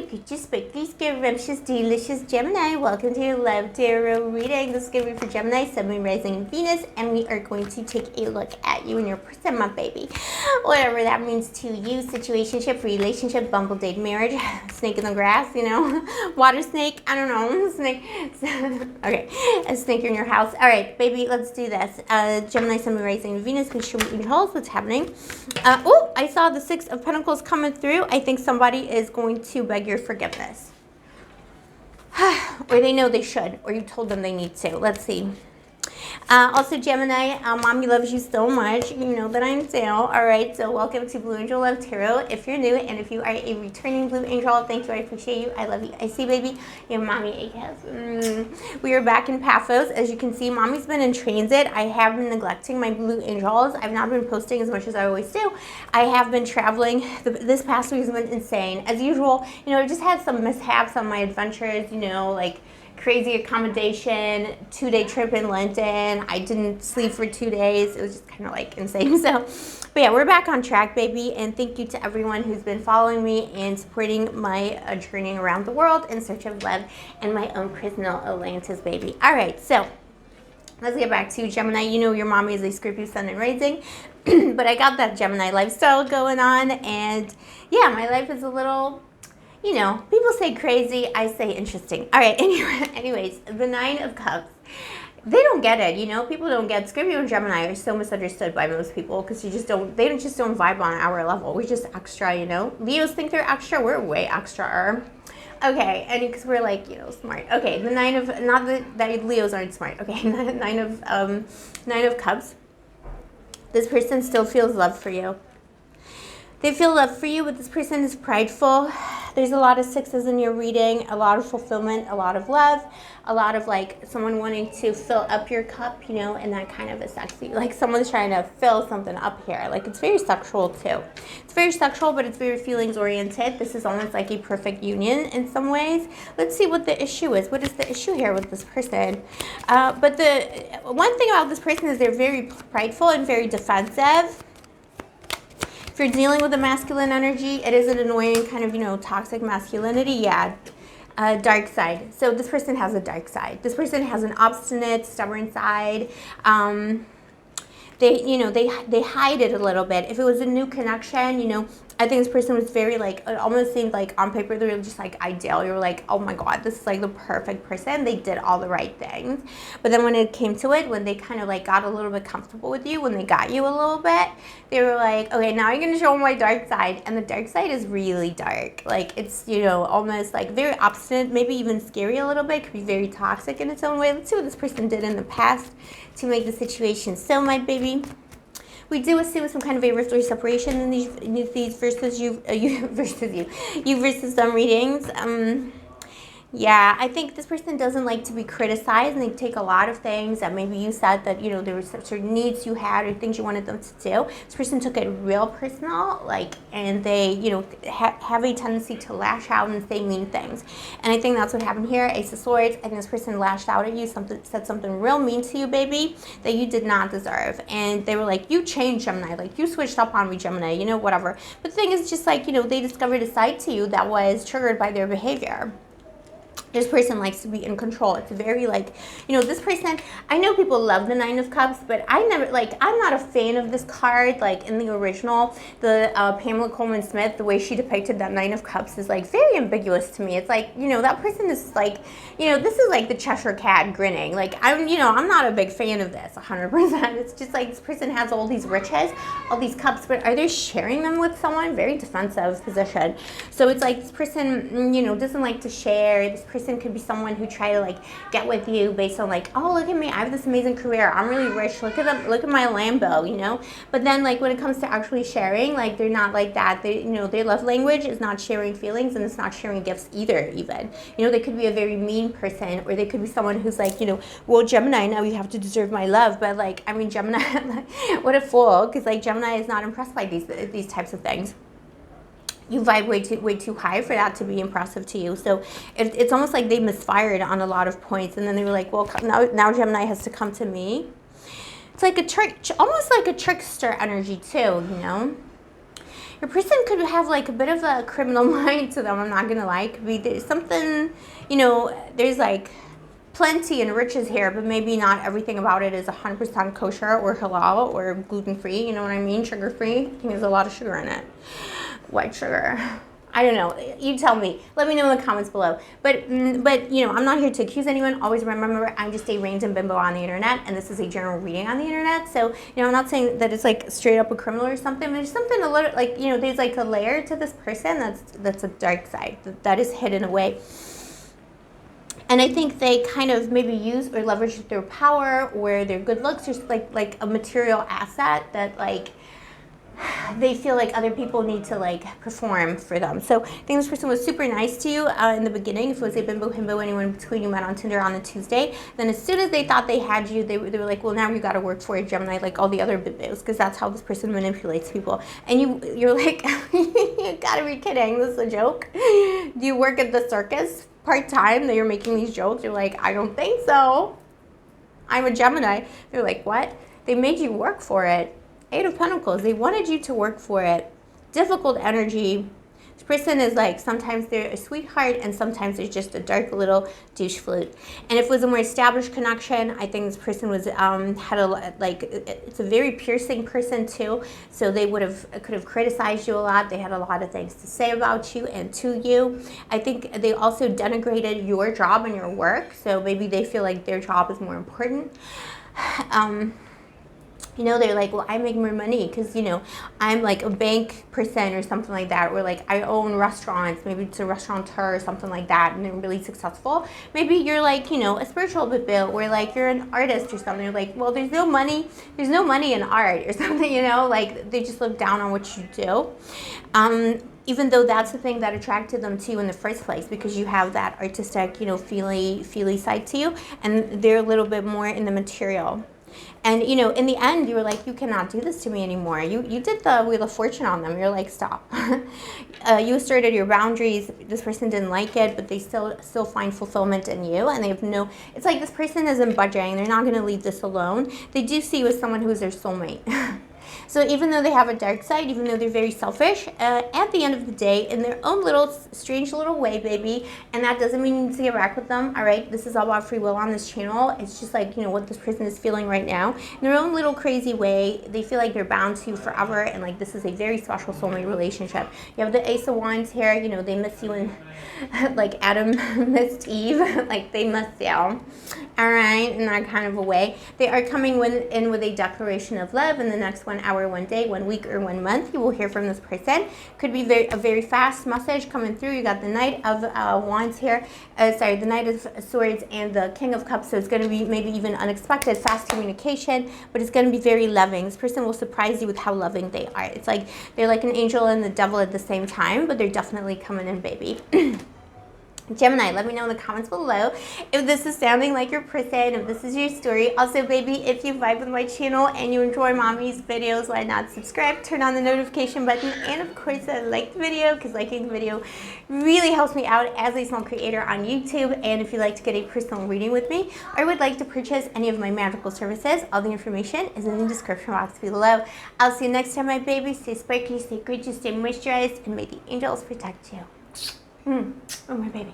peaches, spiky, scrumptious, delicious Gemini. Welcome to your love tarot reading. This is going to be for Gemini, Sun, Moon, Rising, and Venus, and we are going to take a look at you and your person, my baby. Whatever that means to you, situationship, relationship, bumble, date, marriage, snake in the grass, you know, water snake, I don't know, snake. Okay, a snake in your house. All right, baby, let's do this. Gemini, Sun, Moon, Rising, and Venus, please show me what's happening. Oh, I saw the Six of Pentacles coming through. I think somebody is going to beg your forgiveness. Or they know they should, or you told them they need to. Let's see. Also, Gemini, Mommy loves you so much. You know that I do. All right, so welcome to Blue Angel Love Tarot. If you're new and if you are a returning Blue Angel, thank you. I appreciate you. I love you. I see, baby. Your Mommy, We are back in Paphos. As you can see, Mommy's been in transit. I have been neglecting my Blue Angels. I've not been posting as much as I always do. I have been traveling. This past week has been insane. As usual, you know, I just had some mishaps on my adventures, you know, like crazy accommodation, 2-day trip in London. I didn't sleep for 2 days. It was just kind of like insane. So, but yeah, we're back on track, baby. And thank you to everyone who's been following me and supporting my journey around the world in search of love and my own personal Atlantis, baby. All right, so let's get back to Gemini. You know your mommy is a Scorpio Sun and Rising, but I got that Gemini lifestyle going on. And yeah, my life is a little, you know, people say crazy, I say interesting. All right, anyways, the Nine of Cups. They don't get it, you know, people don't get Scorpio and Gemini are so misunderstood by most people because they just don't vibe on our level. We're just extra, you know. Leos think they're extra, we're way extra. Okay, and because we're like, you know, smart. Okay, the Nine of, not that Leos aren't smart. Okay, Nine of Cups. This person still feels love for you. They feel love for you, but this person is prideful. There's a lot of sixes in your reading, a lot of fulfillment, a lot of love, a lot of like someone wanting to fill up your cup, you know, and that kind of is sexy. Like someone's trying to fill something up here. Like it's very sexual too. It's very sexual, but it's very feelings oriented. This is almost like a perfect union in some ways. Let's see what the issue is. What is the issue here with this person? But the one thing about this person is they're very prideful and very defensive. If you're dealing with a masculine energy, it is an annoying kind of, you know, toxic masculinity. Yeah, dark side. So this person has a dark side. This person has an obstinate, stubborn side. They, you know, they hide it a little bit. If it was a new connection, you know, I think this person was very like, it almost seemed like on paper they were just like ideal. You were like, oh my God, this is like the perfect person. They did all the right things. But then when it came to it, when they kind of like got a little bit comfortable with you, when they got you a little bit, they were like, okay, now you're gonna show them my dark side. And the dark side is really dark. Like it's, you know, almost like very obstinate, maybe even scary a little bit. Could be very toxic in its own way. Let's see what this person did in the past to make the situation so, my baby. We do assume some kind of a rift or separation in these versus you versus some readings. Yeah, I think this person doesn't like to be criticized, and they take a lot of things that maybe you said that, you know, there were certain needs you had or things you wanted them to do. This person took it real personal, like, and they, you know, have a tendency to lash out and say mean things. And I think that's what happened here. Ace of Swords, and this person lashed out at you, said something real mean to you, baby, that you did not deserve. And they were like, you changed, Gemini, like you switched up on me, Gemini, you know, whatever. But the thing is just like, you know, they discovered a side to you that was triggered by their behavior. This person likes to be in control. It's very like, you know, this person, I know people love the Nine of Cups, but I never, like, I'm not a fan of this card. Like in the original, the Pamela Coleman Smith, the way she depicted that Nine of Cups is like very ambiguous to me. It's like, you know, that person is like, you know, this is like the Cheshire Cat grinning. Like I'm, you know, I'm not a big fan of this 100%. It's just like this person has all these riches, all these cups, but are they sharing them with someone? Very defensive position. So it's like this person, you know, doesn't like to share. This person could be someone who try to like get with you based on like, oh, look at me, I have this amazing career, I'm really rich, look at them, look at my Lambo, you know. But then like when it comes to actually sharing, like they're not like that. They, you know, their love language is not sharing feelings, and it's not sharing gifts either. Even, you know, they could be a very mean person, or they could be someone who's like, you know, well, Gemini, now you have to deserve my love. But like, I mean, Gemini, what a fool, because like Gemini is not impressed by these types of things. You vibe way too high for that to be impressive to you. So it's almost like they misfired on a lot of points, and then they were like, well, now Gemini has to come to me. It's like a trick, almost like a trickster energy too, you know. Your person could have like a bit of a criminal mind to them. I'm not gonna lie. Could be there's something, you know, there's like plenty and riches here, but maybe not everything about it is 100% kosher or halal or gluten-free. You know what I mean? Sugar-free. I think there's a lot of sugar in it. White sugar. I don't know. You tell me. Let me know in the comments below. But you know, I'm not here to accuse anyone. Always remember, I'm just a random bimbo on the internet, and this is a general reading on the internet. So, you know, I'm not saying that it's like straight up a criminal or something. But there's something a little like, you know, there's like a layer to this person that's a dark side that is hidden away. And I think they kind of maybe use or leverage their power or their good looks, just like a material asset that like they feel like other people need to like perform for them. So I think this person was super nice to you in the beginning. If it was a bimbo, himbo, anyone in between you met on Tinder on a Tuesday, then as soon as they thought they had you, they were like, well, now you got to work for a Gemini like all the other bimbos, because that's how this person manipulates people. And you're like, you gotta be kidding, this is a joke? Do you work at the circus part-time that you're making these jokes? You're like, I don't think so. I'm a Gemini. They're like, what? They made you work for it. 8 of Pentacles, they wanted you to work for it. Difficult energy. This person is like, sometimes they're a sweetheart and sometimes they're just a dark little douche flute. And if it was a more established connection, I think this person was, had a, like, it's a very piercing person too. So they could have criticized you a lot. They had a lot of things to say about you and to you. I think they also denigrated your job and your work. So maybe they feel like their job is more important. You know, they're like, well, I make more money because, you know, I'm like a bank person or something like that. Or like I own restaurants. Maybe it's a restaurateur or something like that. And they're really successful. Maybe you're like, you know, a spiritual bit or like you're an artist or something. You're like, well, there's no money in art or something, you know, like they just look down on what you do. Even though that's the thing that attracted them to you in the first place, because you have that artistic, you know, feely side to you. And they're a little bit more in the material. And, you know, in the end, you were like, you cannot do this to me anymore. You did the Wheel of Fortune on them. You're like, stop. You asserted your boundaries. This person didn't like it, but they still find fulfillment in you. And they have no, it's like this person isn't budging. They're not going to leave this alone. They do see you as someone who is their soulmate. So even though they have a dark side, even though they're very selfish, at the end of the day, in their own little strange little way, baby, and that doesn't mean you need to get back with them, all right? This is all about free will on this channel. It's just like, you know, what this person is feeling right now. In their own little crazy way, they feel like they're bound to you forever, and like this is a very special soulmate relationship. You have the Ace of Wands here. You know, they miss you and like Adam missed Eve. Like they miss you. All right, in that kind of a way. They are coming in with a declaration of love in the next 1 hour, 1 day, 1 week, or 1 month. You will hear from this person. Could be a very fast message coming through. You got the Knight of Wands here. The Knight of Swords and the King of Cups. So it's going to be maybe even unexpected, fast communication, but it's going to be very loving. This person will surprise you with how loving they are. It's like they're like an angel and the devil at the same time, but they're definitely coming in, baby. Gemini, let me know in the comments below if this is sounding like your person, if this is your story. Also, baby, if you vibe with my channel and you enjoy mommy's videos, why not subscribe, turn on the notification button, and of course, like the video, because liking the video really helps me out as a small creator on YouTube. And if you'd like to get a personal reading with me or would like to purchase any of my magical services, all the information is in the description box below. I'll see you next time, my baby. Stay sparkly, stay gorgeous, stay moisturized, and may the angels protect you. Oh, my baby.